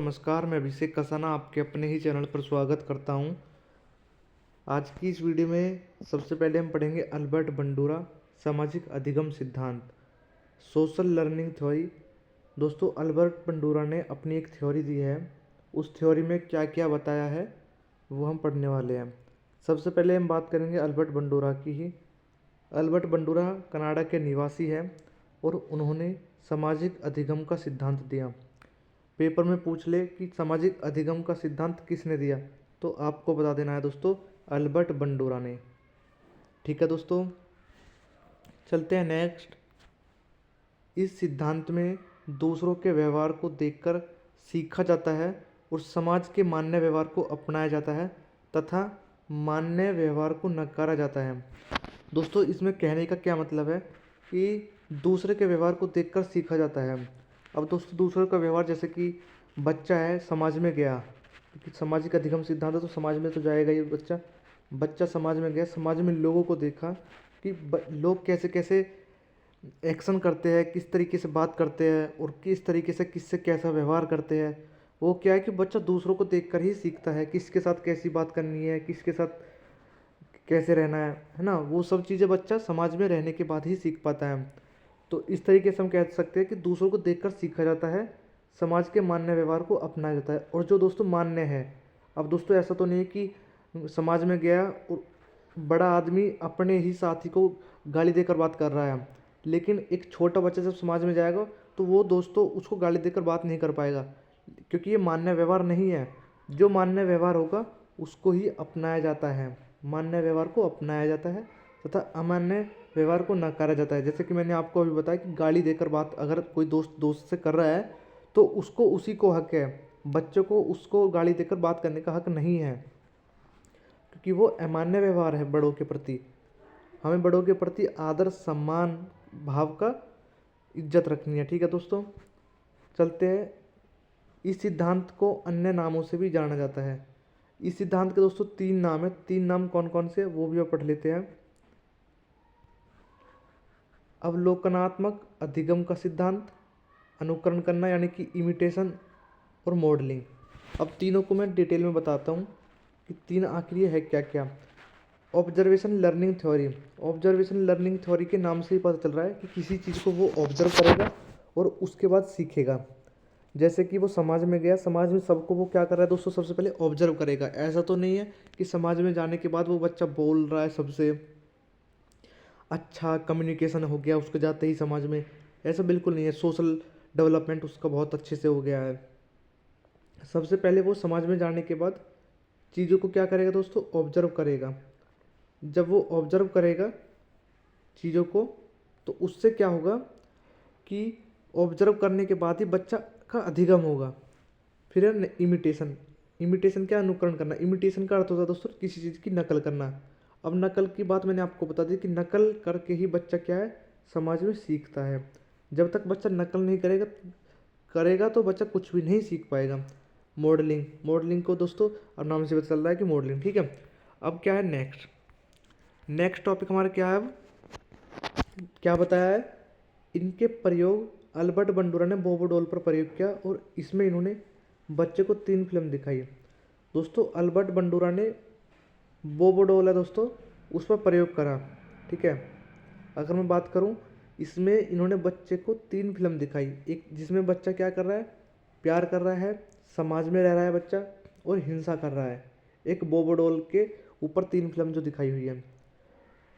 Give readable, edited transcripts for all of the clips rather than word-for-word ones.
नमस्कार, मैं अभिषेक कसाना आपके अपने ही चैनल पर स्वागत करता हूं। आज की इस वीडियो में सबसे पहले हम पढ़ेंगे अल्बर्ट बंडूरा सामाजिक अधिगम सिद्धांत, सोशल लर्निंग थ्योरी। दोस्तों, अल्बर्ट बंडूरा ने अपनी एक थ्योरी दी है। उस थ्योरी में क्या क्या बताया है वो हम पढ़ने वाले हैं। सबसे पहले हम बात करेंगे अल्बर्ट बंडूरा की ही। अल्बर्ट बंडूरा कनाडा के निवासी हैं और उन्होंने सामाजिक अधिगम का सिद्धांत दिया। पेपर में पूछ ले कि सामाजिक अधिगम का सिद्धांत किसने दिया, तो आपको बता देना है दोस्तों, अल्बर्ट बंडूरा ने। ठीक है दोस्तों, चलते हैं नेक्स्ट। इस सिद्धांत में दूसरों के व्यवहार को देखकर सीखा जाता है और समाज के मान्य व्यवहार को अपनाया जाता है तथा मान्य व्यवहार को नकारा जाता है। दोस्तों, इसमें कहने का क्या मतलब है कि दूसरे के व्यवहार को देखकर सीखा जाता है। अब दोस्तों, दूसरों का व्यवहार, जैसे कि बच्चा है, समाज में गया, क्योंकि सामाजिक अधिगम सिद्धांत है तो समाज में तो जाएगा ही बच्चा। बच्चा समाज में गया, समाज में लोगों को देखा कि लोग कैसे कैसे एक्शन करते हैं, किस तरीके से बात करते हैं और किस तरीके से किससे कैसा व्यवहार करते हैं। वो क्या है कि बच्चा दूसरों को देखकर ही सीखता है, किसके साथ कैसी बात करनी है, किसके साथ कैसे रहना है ना। वो सब चीज़ें बच्चा समाज में रहने के बाद ही सीख पाता है। तो इस तरीके से हम कह सकते हैं कि दूसरों को देखकर सीखा जाता है, समाज के मान्य व्यवहार को अपनाया जाता है। और जो दोस्तों मान्य है, अब दोस्तों ऐसा तो नहीं है कि समाज में गया और बड़ा आदमी अपने ही साथी को गाली देकर बात कर रहा है, लेकिन एक छोटा बच्चा जब समाज में जाएगा तो वो दोस्तों उसको गाली देकर बात नहीं कर पाएगा, क्योंकि ये मान्य व्यवहार नहीं है। जो मान्य व्यवहार होगा उसको ही अपनाया जाता है, मान्य व्यवहार को अपनाया जाता है तथा अमान्य व्यवहार को नकारा जाता है। जैसे कि मैंने आपको अभी बताया कि गाली देकर बात अगर कोई दोस्त से कर रहा है तो उसको उसी को हक है, बच्चों को उसको गाली देकर बात करने का हक नहीं है, क्योंकि वो अमान्य व्यवहार है बड़ों के प्रति। हमें बड़ों के प्रति आदर सम्मान भाव का इज्जत रखनी है। ठीक है दोस्तों, चलते हैं। इस सिद्धांत को अन्य नामों से भी जाना जाता है। इस सिद्धांत के दोस्तों 3 नाम है। 3 नाम कौन कौन से वो भी पढ़ लेते हैं। अवलोकनात्मक अधिगम का सिद्धांत, अनुकरण करना यानी कि इमिटेशन, और मॉडलिंग। अब तीनों को मैं डिटेल में बताता हूँ कि 3 आखिर ये है क्या क्या। Observation learning theory. Observation learning theory के नाम से ही पता चल रहा है कि किसी चीज़ को वो ऑब्जर्व करेगा और उसके बाद सीखेगा। जैसे कि वो समाज में गया, समाज में सबको वो क्या कर रहा है दोस्तों, सबसे पहले ऑब्जर्व करेगा। ऐसा तो नहीं है कि समाज में जाने के बाद वो बच्चा बोल रहा है सबसे, अच्छा कम्युनिकेशन हो गया उसको जाते ही समाज में, ऐसा बिल्कुल नहीं है। सोशल डेवलपमेंट उसका बहुत अच्छे से हो गया है। सबसे पहले वो समाज में जाने के बाद चीज़ों को क्या करेगा दोस्तों, ऑब्जर्व करेगा। जब वो ऑब्जर्व करेगा चीज़ों को तो उससे क्या होगा कि ऑब्जर्व करने के बाद ही बच्चा का अधिगम होगा। फिर है इमिटेशन। इमिटेशन क्या, अनुकरण करना। इमिटेशन का अर्थ होता है दोस्तों किसी चीज़ की नकल करना। अब नकल की बात मैंने आपको बता दी कि नकल करके ही बच्चा क्या है, समाज में सीखता है। जब तक बच्चा नकल नहीं करेगा करेगा तो बच्चा कुछ भी नहीं सीख पाएगा। मॉडलिंग। मॉडलिंग को दोस्तों अब नाम से पता चल रहा है कि मॉडलिंग। ठीक है, अब क्या है नेक्स्ट। नेक्स्ट टॉपिक हमारा क्या है, अब क्या बताया है, इनके प्रयोग अल्बर्ट बंडूरा ने बोबो डॉल पर प्रयोग किया और इसमें इन्होंने बच्चे को 3 फिल्म दिखाई। दोस्तों, अल्बर्ट बंडूरा ने बोबो डॉल है दोस्तों, उस पर प्रयोग करा। ठीक है, अगर मैं बात करूं, इसमें इन्होंने बच्चे को 3 फिल्म दिखाई। एक जिसमें बच्चा क्या कर रहा है, प्यार कर रहा है, समाज में रह रहा है बच्चा, और हिंसा कर रहा है। एक बोबो डॉल के ऊपर 3 फिल्म जो दिखाई हुई है।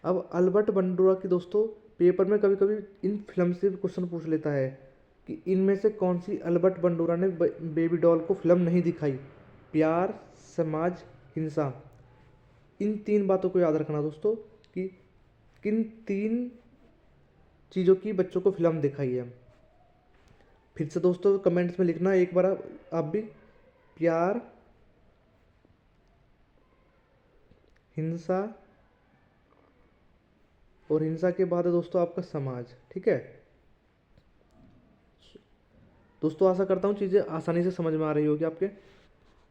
अब अल्बर्ट बंडूरा की दोस्तों पेपर में कभी कभी इन फिल्म से क्वेश्चन पूछ लेता है कि इनमें से कौन सी अल्बर्ट बंडूरा ने बेबी डॉल को फिल्म नहीं दिखाई। प्यार, समाज, हिंसा, इन 3 बातों को याद रखना दोस्तों कि किन 3 चीज़ों की बच्चों को फिल्म दिखाई है। फिर से दोस्तों कमेंट्स में लिखना एक बार आप भी, प्यार, हिंसा, और हिंसा के बाद है दोस्तों आपका समाज। ठीक है दोस्तों, आशा करता हूँ चीज़ें आसानी से समझ में आ रही होगी आपके।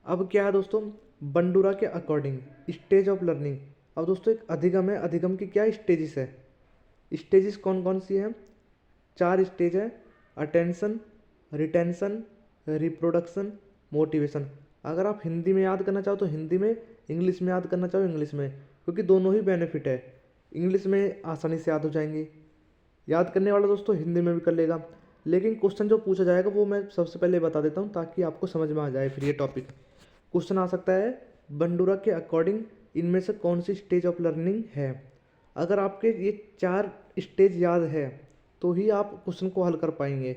अब क्या है दोस्तों, बंडूरा के अकॉर्डिंग स्टेज ऑफ लर्निंग। अब दोस्तों एक अधिगम है, अधिगम की क्या स्टेजेस है। स्टेजेस कौन कौन सी हैं, 4 स्टेज है। Attention, retention, reproduction, motivation. अगर आप हिंदी में याद करना चाहो तो हिंदी में, इंग्लिश में याद करना चाहो इंग्लिश में, क्योंकि दोनों ही बेनिफिट है। इंग्लिश में आसानी से याद हो जाएंगे, याद करने वाला दोस्तों हिंदी में भी कर लेगा। लेकिन क्वेश्चन जो पूछा जाएगा वो मैं सबसे पहले बता देता हूँ ताकि आपको समझ में आ जाए फिर ये टॉपिक। क्वेश्चन आ सकता है बंडूरा के अकॉर्डिंग इनमें से कौन सी स्टेज ऑफ लर्निंग है। अगर आपके ये 4 स्टेज याद है तो ही आप क्वेश्चन को हल कर पाएंगे।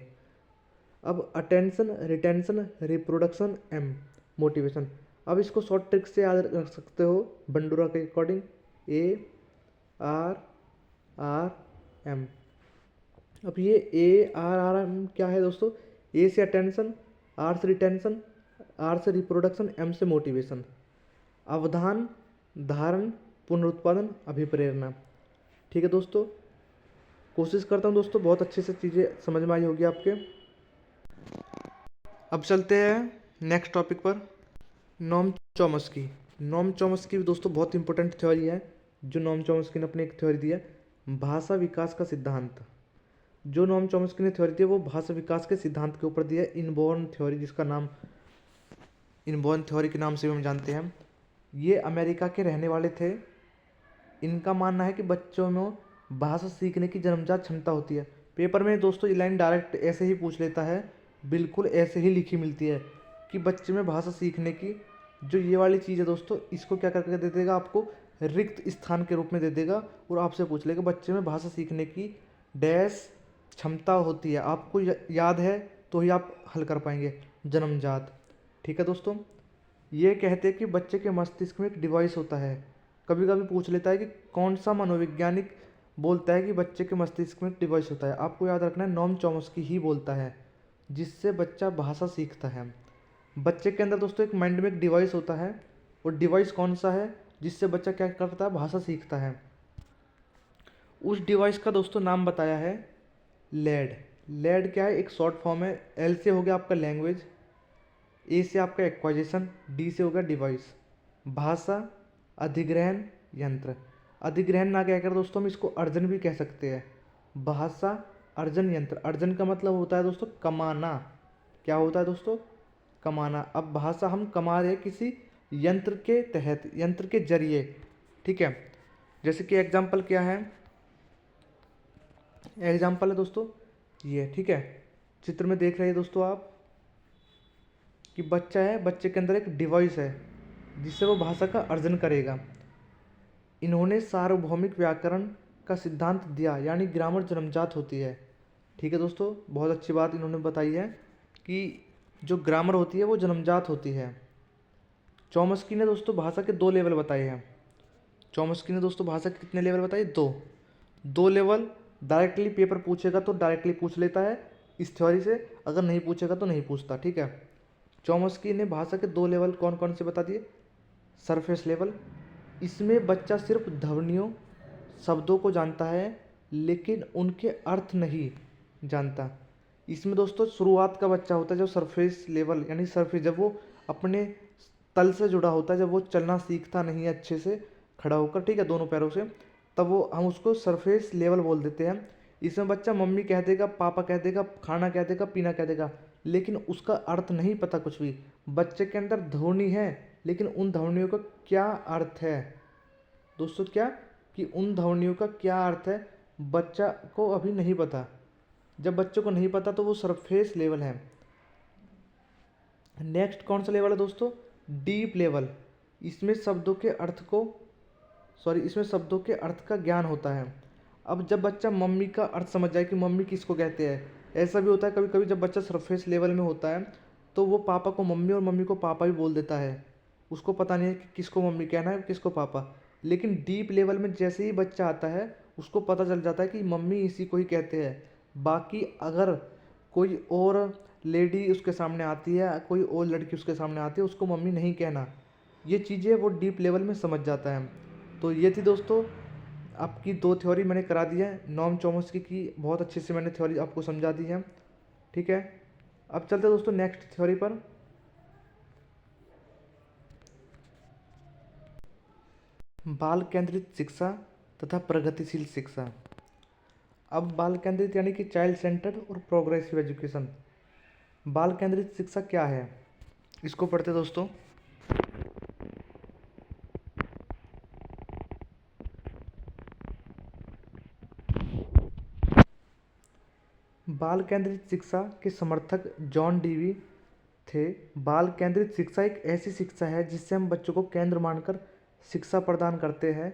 अब attention, retention, reproduction, M motivation. अब इसको शॉर्ट ट्रिक से याद रख सकते हो बंडूरा के according, A R R M. अब ये ए आर आर एम क्या है दोस्तों? ए से अटेंशन, आर से रिटेंशन, आर से रिप्रोडक्शन, एम से मोटिवेशन। अवधान, धारण, पुनरुत्पादन, अभिप्रेरणा। ठीक है दोस्तों, कोशिश करता हूँ दोस्तों बहुत अच्छे से चीज़ें समझ में आई होगी आपके। अब चलते हैं नेक्स्ट टॉपिक पर, नॉम चॉम्स्की। नॉम चॉम्स्की भी दोस्तों बहुत इंपॉर्टेंट थ्योरी है जो नॉम चॉम्स्की ने अपनी एक थ्योरी दी है, भाषा विकास का सिद्धांत। जो नॉम चॉम्स्की ने थ्योरी दी है वो भाषा विकास के सिद्धांत के ऊपर दी है, इनबॉर्न थ्योरी, जिसका नाम इनबॉर्न थ्योरी के नाम से भी हम जानते हैं। ये अमेरिका के रहने वाले थे। इनका मानना है कि बच्चों में भाषा सीखने की जन्मजात क्षमता होती है। पेपर में दोस्तों ये लाइन डायरेक्ट ऐसे ही पूछ लेता है, बिल्कुल ऐसे ही लिखी मिलती है कि बच्चे में भाषा सीखने की जो ये वाली चीज़ है दोस्तों, इसको क्या करके दे देगा आपको, रिक्त स्थान के रूप में दे देगा और आपसे पूछ लेगा बच्चे में भाषा सीखने की डैश क्षमता होती है। आपको याद है तो ही आप हल कर पाएंगे, जन्मजात। ठीक है दोस्तों, ये कहते हैं कि बच्चे के मस्तिष्क में एक डिवाइस होता है। कभी कभी पूछ लेता है कि कौन सा मनोवैज्ञानिक बोलता है कि बच्चे के मस्तिष्क में एक डिवाइस होता है। आपको याद रखना है नॉम चॉम्स्की ही बोलता है, जिससे बच्चा भाषा सीखता है। बच्चे के अंदर दोस्तों एक माइंड में एक डिवाइस होता है, और डिवाइस कौन सा है जिससे बच्चा क्या करता है, भाषा सीखता है। उस डिवाइस का दोस्तों नाम बताया है लेड। लेड क्या है, एक शॉर्ट फॉर्म है। एल से हो गया आपका लैंग्वेज, ए से आपका एक्वाइजेशन, डी से होगा डिवाइस, भाषा, अधिग्रहण यंत्र। अधिग्रहण ना कहकर दोस्तों हम इसको अर्जन भी कह सकते हैं, भाषा अर्जन यंत्र। अर्जन का मतलब होता है दोस्तों कमाना। क्या होता है दोस्तों, कमाना। अब भाषा हम कमा रहे हैं किसी यंत्र के तहत, यंत्र के जरिए। ठीक है, जैसे कि एग्जाम्पल क्या है, एग्जाम्पल है दोस्तों ये। ठीक है, चित्र में देख रहे हैं दोस्तों आप कि बच्चा है, बच्चे के अंदर एक डिवाइस है जिससे वो भाषा का अर्जन करेगा। इन्होंने सार्वभौमिक व्याकरण का सिद्धांत दिया, यानी ग्रामर जन्मजात होती है। ठीक है दोस्तों, बहुत अच्छी बात इन्होंने बताई है कि जो ग्रामर होती है वो जन्मजात होती है। चॉम्स्की ने दोस्तों भाषा के 2 लेवल बताए हैं। चॉम्स्की ने दोस्तों भाषा के कितने लेवल बताए, 2 लेवल। डायरेक्टली पेपर पूछेगा तो डायरेक्टली पूछ लेता है इस थ्योरी से, अगर नहीं पूछेगा तो नहीं पूछता। ठीक है, चॉम्स्की ने भाषा के 2 लेवल कौन कौन से बता दिए। सरफेस लेवल, इसमें बच्चा सिर्फ ध्वनियों, शब्दों को जानता है लेकिन उनके अर्थ नहीं जानता। इसमें दोस्तों शुरुआत का बच्चा होता है जो सरफेस लेवल, यानी सरफेस, जब वो अपने तल से जुड़ा होता है, जब वो चलना सीखता नहीं है अच्छे से खड़ा होकर, ठीक है, दोनों पैरों से, तब वो हम उसको सरफेस लेवल बोल देते हैं। इसमें बच्चा मम्मी कह देगा, पापा कह देगा, खाना कह देगा, पीना कह देगा, लेकिन उसका अर्थ नहीं पता कुछ भी। बच्चे के अंदर ध्वनि है लेकिन उन ध्वनियों का क्या अर्थ है दोस्तों, क्या कि उन ध्वनियों का क्या अर्थ है बच्चा को अभी नहीं पता। जब बच्चों को नहीं पता तो वो सरफेस लेवल है। नेक्स्ट कौन सा लेवल है दोस्तों, डीप लेवल। इसमें शब्दों के अर्थ को इसमें शब्दों के अर्थ का ज्ञान होता है। अब जब बच्चा मम्मी का अर्थ समझ जाए कि मम्मी किसको कहते हैं, ऐसा भी होता है कभी कभी जब बच्चा सरफेस लेवल में होता है तो वो पापा को मम्मी और मम्मी को पापा भी बोल देता है, उसको पता नहीं है कि किसको मम्मी कहना है किसको पापा। लेकिन डीप लेवल में जैसे ही बच्चा आता है उसको पता चल जाता है कि मम्मी इसी को ही कहते हैं। बाकी अगर कोई और लेडी उसके सामने आती है, कोई और लड़की उसके सामने आती है, उसको मम्मी नहीं कहना। ये चीज़ें वो डीप लेवल में समझ जाता है। तो ये थी दोस्तों आपकी 2 थ्योरी मैंने करा दी है। नॉम चॉम्स्की की बहुत अच्छे से मैंने थ्योरी आपको समझा दी है। ठीक है, अब चलते हैं दोस्तों नेक्स्ट थ्योरी पर। बाल केंद्रित शिक्षा तथा प्रगतिशील शिक्षा। अब बाल केंद्रित यानी कि चाइल्ड सेंटर्ड और प्रोग्रेसिव एजुकेशन। बाल केंद्रित शिक्षा क्या है, इसको पढ़ते दोस्तों। बाल केंद्रित शिक्षा के समर्थक जॉन डीवी थे। बाल केंद्रित शिक्षा एक ऐसी शिक्षा है जिससे हम बच्चों को केंद्र मानकर शिक्षा प्रदान करते हैं।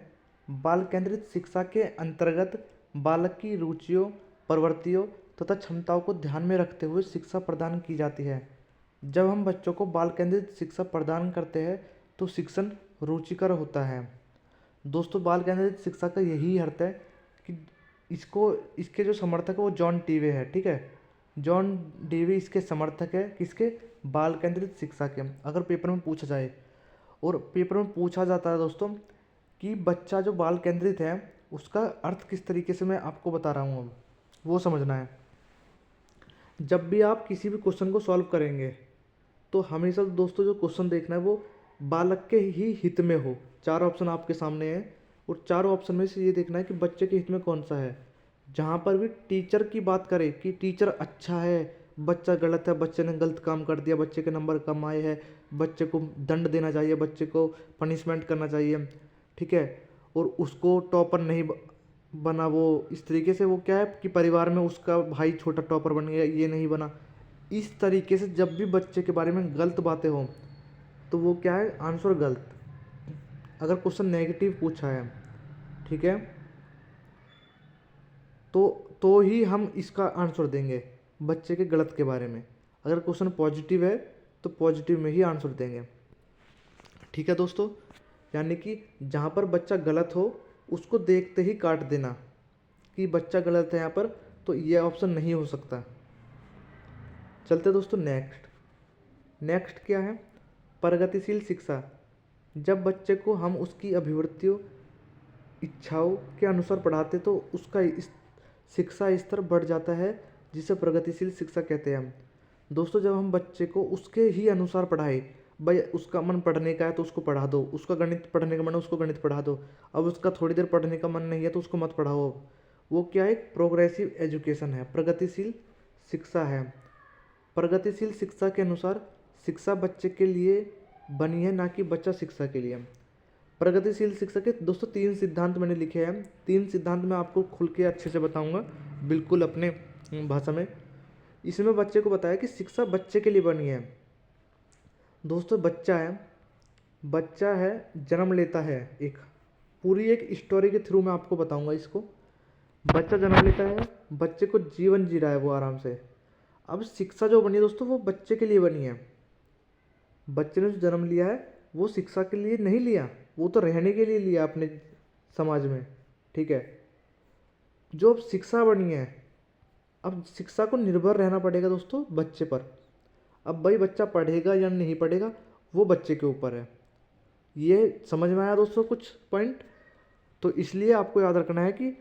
बाल केंद्रित शिक्षा के अंतर्गत बालक की रुचियों, प्रवृत्तियों तथा क्षमताओं को ध्यान में रखते हुए शिक्षा प्रदान की जाती है। जब हम बच्चों को बाल केंद्रित शिक्षा प्रदान करते हैं तो शिक्षण रुचिकर होता है। दोस्तों, बाल केंद्रित शिक्षा का यही अर्थ है कि इसके जो समर्थक है वो जॉन डीवे है। ठीक है, जॉन डीवे इसके समर्थक है, किसके? बाल केंद्रित शिक्षा के। अगर पेपर में पूछा जाए, और पेपर में पूछा जाता है दोस्तों कि बच्चा जो बाल केंद्रित है उसका अर्थ किस तरीके से मैं आपको बता रहा हूँ, अब वो समझना है। जब भी आप किसी भी क्वेश्चन को सॉल्व करेंगे तो हमेशा दोस्तों जो क्वेश्चन देखना है वो बालक के ही हित में हो। चार ऑप्शन आपके सामने हैं और चारों ऑप्शन में से ये देखना है कि बच्चे के हित में कौन सा है। जहाँ पर भी टीचर की बात करें कि टीचर अच्छा है, बच्चा गलत है, बच्चे ने गलत काम कर दिया, बच्चे के नंबर कम आए हैं, बच्चे को दंड देना चाहिए, बच्चे को पनिशमेंट करना चाहिए, ठीक है, और उसको टॉपर नहीं बना वो, इस तरीके से वो क्या है कि परिवार में उसका भाई छोटा टॉपर बन गया, ये नहीं बना, इस तरीके से जब भी बच्चे के बारे में गलत बातें हों तो वो क्या है, आंसर गलत। अगर क्वेश्चन नेगेटिव पूछा है, ठीक है, तो ही हम इसका आंसर देंगे बच्चे के गलत के बारे में। अगर क्वेश्चन पॉजिटिव है तो पॉजिटिव में ही आंसर देंगे। ठीक है दोस्तों, यानी कि जहाँ पर बच्चा गलत हो उसको देखते ही काट देना कि बच्चा गलत है यहाँ पर, तो ये ऑप्शन नहीं हो सकता। चलते दोस्तों नेक्स्ट क्या है? प्रगतिशील शिक्षा। जब बच्चे को हम उसकी अभिवृत्तियों, इच्छाओं के अनुसार पढ़ाते तो उसका शिक्षा स्तर बढ़ जाता है, जिसे प्रगतिशील शिक्षा कहते हैं। दोस्तों, जब हम बच्चे को उसके ही अनुसार पढ़ाए, भाई उसका मन पढ़ने का है तो उसको पढ़ा दो, उसका गणित पढ़ने का मन है उसको गणित पढ़ा दो, अब उसका थोड़ी देर पढ़ने का मन नहीं है तो उसको मत पढ़ाओ। अब वो क्या है? प्रोग्रेसिव एजुकेशन है, प्रगतिशील शिक्षा है। प्रगतिशील शिक्षा के अनुसार शिक्षा बच्चे के लिए बनी है, ना कि बच्चा शिक्षा के लिए। प्रगतिशील शिक्षा के दोस्तों 3 सिद्धांत मैंने लिखे हैं। 3 सिद्धांत मैं आपको खुल के अच्छे से बताऊंगा, बिल्कुल अपने भाषा में। इसमें बच्चे को बताया कि शिक्षा बच्चे के लिए बनी है। दोस्तों, बच्चा है, जन्म लेता है, एक पूरी एक स्टोरी के थ्रू मैं आपको बताऊंगा इसको। बच्चा जन्म लेता है, बच्चे को जीवन जी रहा है वो आराम से। अब शिक्षा जो बनी है दोस्तों वो बच्चे के लिए बनी है। बच्चे ने जो जन्म लिया है वो शिक्षा के लिए नहीं लिया, वो तो रहने के लिए लिया अपने समाज में, ठीक है। जो अब शिक्षा बनी है, अब शिक्षा को निर्भर रहना पड़ेगा दोस्तों बच्चे पर। अब भाई बच्चा पढ़ेगा या नहीं पढ़ेगा वो बच्चे के ऊपर है। ये समझ में आया दोस्तों कुछ पॉइंट? तो इसलिए आपको याद रखना है कि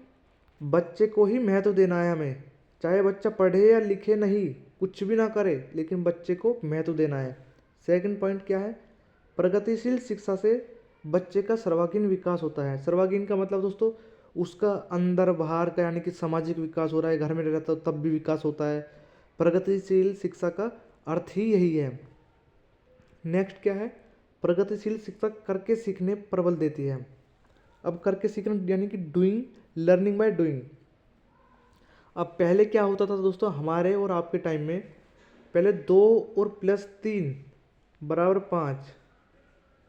बच्चे को ही महत्व देना है हमें, चाहे बच्चा पढ़े या लिखे नहीं, कुछ भी ना करे, लेकिन बच्चे को महत्व देना है। सेकंड पॉइंट क्या है? प्रगतिशील शिक्षा से बच्चे का सर्वांगीण विकास होता है। सर्वांगीण का मतलब दोस्तों उसका अंदर बाहर का, यानी कि सामाजिक विकास हो रहा है, घर में रहता तब भी विकास होता है। प्रगतिशील शिक्षा का अर्थ ही यही है। नेक्स्ट क्या है? प्रगतिशील शिक्षा करके सीखने पर बल देती है। अब करके सीखना यानी कि डूइंग, लर्निंग बाय डूइंग। अब पहले क्या होता था दोस्तों हमारे और आपके टाइम में? पहले 2 और प्लस 3 बराबर 5,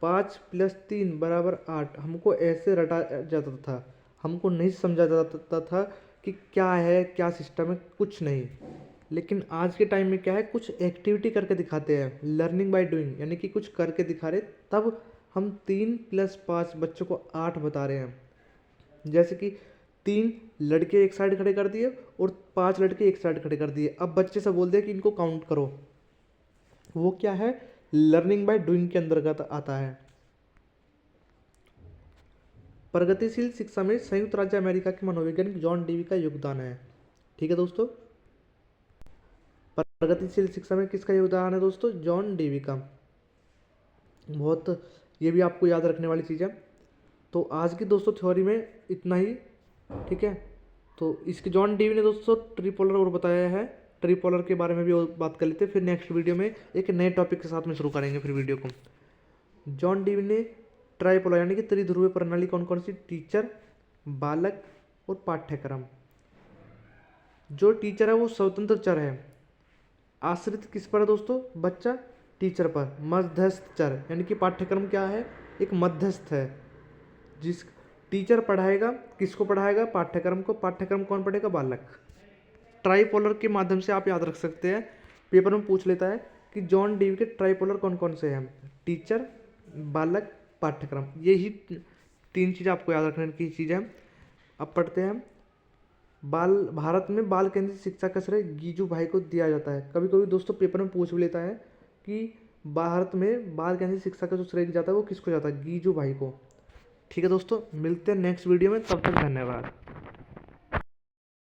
5 प्लस 3 बराबर 8, हमको ऐसे रटा जाता था, हमको नहीं समझा जाता था कि क्या है, क्या सिस्टम है, कुछ नहीं। लेकिन आज के टाइम में क्या है, कुछ एक्टिविटी करके दिखाते हैं, लर्निंग बाय डूइंग, यानी कि कुछ करके दिखा रहे, तब हम 3 प्लस 5 बच्चों को 8 बता रहे हैं। जैसे कि 3 लड़के एक साइड खड़े कर दिए और 5 लड़के एक साइड खड़े कर दिए, अब बच्चे से बोल दिया कि इनको काउंट करो। वो क्या है? लर्निंग बाय डूइंग के अंतर्गत आता है। प्रगतिशील शिक्षा में संयुक्त राज्य अमेरिका के मनोवैज्ञानिक जॉन डीवी का योगदान है। ठीक है दोस्तों, प्रगतिशील शिक्षा में किसका योगदान है दोस्तों? जॉन डीवी का। बहुत, ये भी आपको याद रखने वाली चीज़ है। तो आज की दोस्तों थ्योरी में इतना ही, ठीक है। तो इसके जॉन डीवी ने दोस्तों ट्रिपोलर और बताया है, ट्रिपोलर के बारे में भी और बात कर लेते हैं। फिर नेक्स्ट वीडियो में एक नए टॉपिक के साथ में शुरू करेंगे फिर वीडियो को। जॉन डीवी ने ट्राइपोलर यानी कि त्रिध्रुवीय प्रणाली कौन कौन सी? टीचर, बालक और पाठ्यक्रम। जो टीचर है वो स्वतंत्र चर है, आश्रित किस पर है दोस्तों? बच्चा टीचर पर। मध्यस्थ चर यानी कि पाठ्यक्रम क्या है? एक मध्यस्थ है। जिस टीचर पढ़ाएगा, किसको पढ़ाएगा? पाठ्यक्रम को। पाठ्यक्रम कौन पढ़ेगा? बालक। ट्राइपोलर के माध्यम से आप याद रख सकते हैं, पेपर में पूछ लेता है कि जॉन डीवी के ट्राइपोलर कौन कौन से हैं? टीचर, बालक, पाठ्यक्रम। यही 3 चीज़ आपको याद रखने की चीज़ है। अब पढ़ते हैं। भारत में बाल केंद्रित शिक्षा का श्रेय गीजू भाई को दिया जाता है। कभी कभी दोस्तों पेपर में पूछ भी लेता है कि भारत में बाल केंद्रित शिक्षा का जो श्रेय जाता है वो किसको जाता है? गीजू भाई को। ठीक है दोस्तों, मिलते हैं नेक्स्ट वीडियो में, तब तक धन्यवाद।